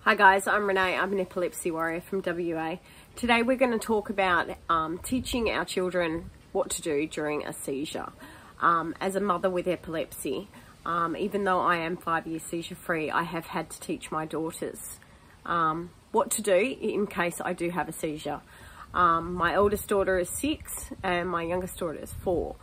Hi guys, I'm Renee. I'm an epilepsy warrior from WA. Today we're going to talk about teaching our children what to do during a seizure. As a mother with epilepsy, even though I am 5 years seizure free, I have had to teach my daughters what to do in case I do have a seizure. My eldest daughter is 6 and my youngest daughter is 4.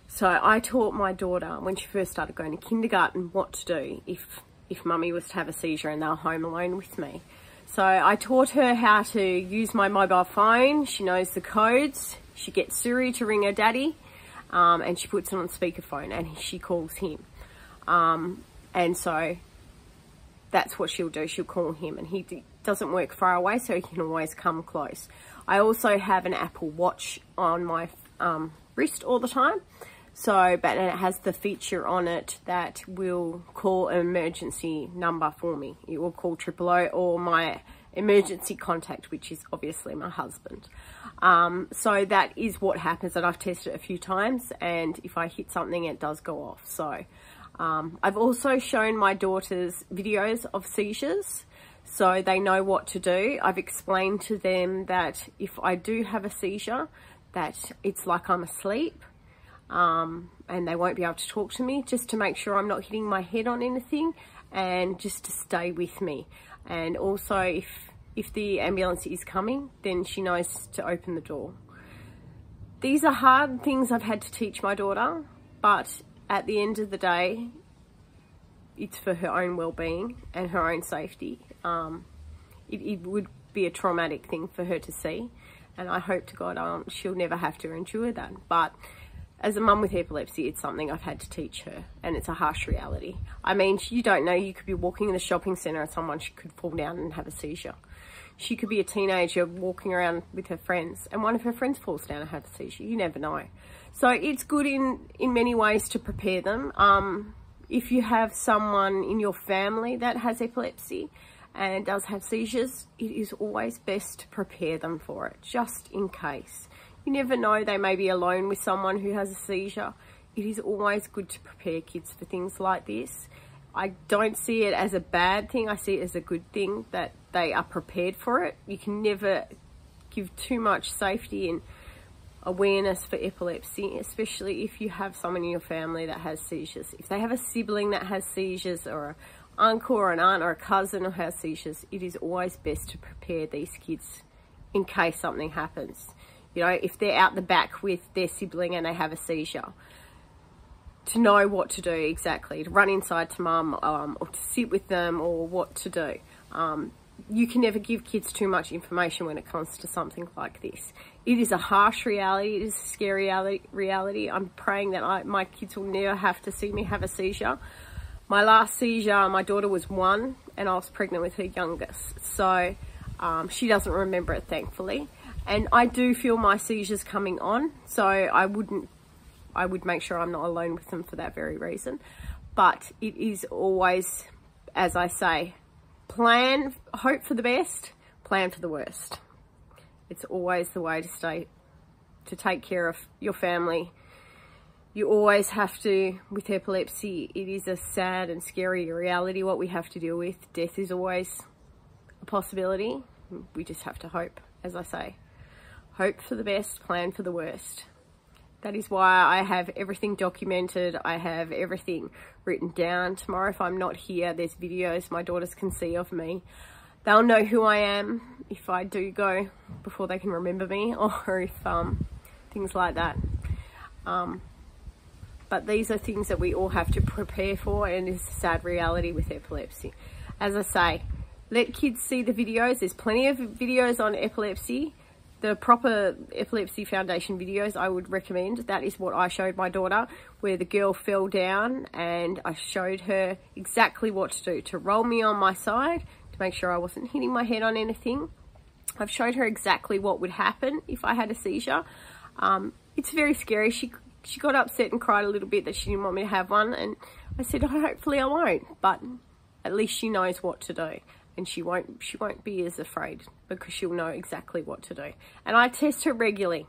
So I taught my daughter when she first started going to kindergarten what to do if mummy was to have a seizure and they were home alone with me. So I taught her how to use my mobile phone. She knows the codes. She gets Siri to ring her daddy, and she puts it on speakerphone and she calls him. And so that's what she'll do. She'll call him, and he doesn't work far away, so he can always come close. I also have an Apple Watch on my wrist all the time. But it has the feature on it that will call an emergency number for me. It will call 000 or my emergency contact, which is obviously my husband. So that is what happens, and I've tested it a few times, and if I hit something, it does go off. So I've also shown my daughters videos of seizures, so they know what to do. I've explained to them that if I do have a seizure, that it's like I'm asleep. And they won't be able to talk to me, just to make sure I'm not hitting my head on anything, and just to stay with me. And also if the ambulance is coming, then she knows to open the door. These are hard things I've had to teach my daughter, but at the end of the day, it's for her own well-being and her own safety. It would be a traumatic thing for her to see, and I hope to God she'll never have to endure that. But as a mum with epilepsy, it's something I've had to teach her, and it's a harsh reality. I mean, you don't know, you could be walking in the shopping centre and someone could fall down and have a seizure. She could be a teenager walking around with her friends and one of her friends falls down and has a seizure. You never know. So it's good in many ways to prepare them. If you have someone in your family that has epilepsy and does have seizures, it is always best to prepare them for it, just in case. You never know, they may be alone with someone who has a seizure. It is always good to prepare kids for things like this. I don't see it as a bad thing. I see it as a good thing that they are prepared for it. You can never give too much safety and awareness for epilepsy, especially if you have someone in your family that has seizures. If they have a sibling that has seizures, or an uncle or an aunt or a cousin who has seizures, it is always best to prepare these kids in case something happens. You know, if they're out the back with their sibling and they have a seizure, to know what to do exactly, to run inside to mum, or to sit with them, or what to do. You can never give kids too much information when it comes to something like this. It is a harsh reality. It is a scary reality. I'm praying that my kids will never have to see me have a seizure. My last seizure, my daughter was 1 and I was pregnant with her youngest. So she doesn't remember it, thankfully. And I do feel my seizures coming on, so I would make sure I'm not alone with them for that very reason. But it is always, as I say, hope for the best, plan for the worst. It's always the way to take care of your family. You always have to, with epilepsy, it is a sad and scary reality what we have to deal with. Death is always a possibility. We just have to hope, as I say. Hope for the best, plan for the worst. That is why I have everything documented. I have everything written down. Tomorrow, if I'm not here, there's videos my daughters can see of me. They'll know who I am if I do go before they can remember me, or if things like that. But these are things that we all have to prepare for, and it's a sad reality with epilepsy. As I say, let kids see the videos. There's plenty of videos on epilepsy. The proper Epilepsy Foundation videos I would recommend. That is what I showed my daughter, where the girl fell down and I showed her exactly what to do, to roll me on my side to make sure I wasn't hitting my head on anything. I've showed her exactly what would happen if I had a seizure. It's very scary. She got upset and cried a little bit that she didn't want me to have one, and I said, hopefully I won't, but at least she knows what to do. And she won't be as afraid, because she'll know exactly what to do. And I test her regularly.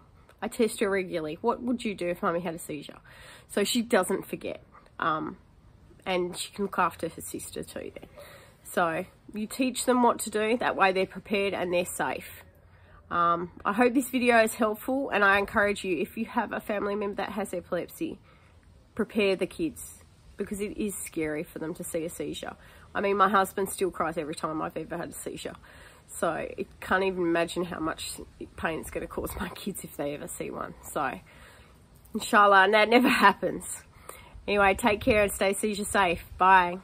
What would you do if mummy had a seizure? So she doesn't forget. And she can look after her sister too then. So you teach them what to do, that way they're prepared and they're safe. I hope this video is helpful, and I encourage you, if you have a family member that has epilepsy, prepare the kids, because it is scary for them to see a seizure. I mean, my husband still cries every time I've ever had a seizure. So I can't even imagine how much pain it's going to cause my kids if they ever see one. So inshallah, that never happens. Anyway, take care and stay seizure safe. Bye.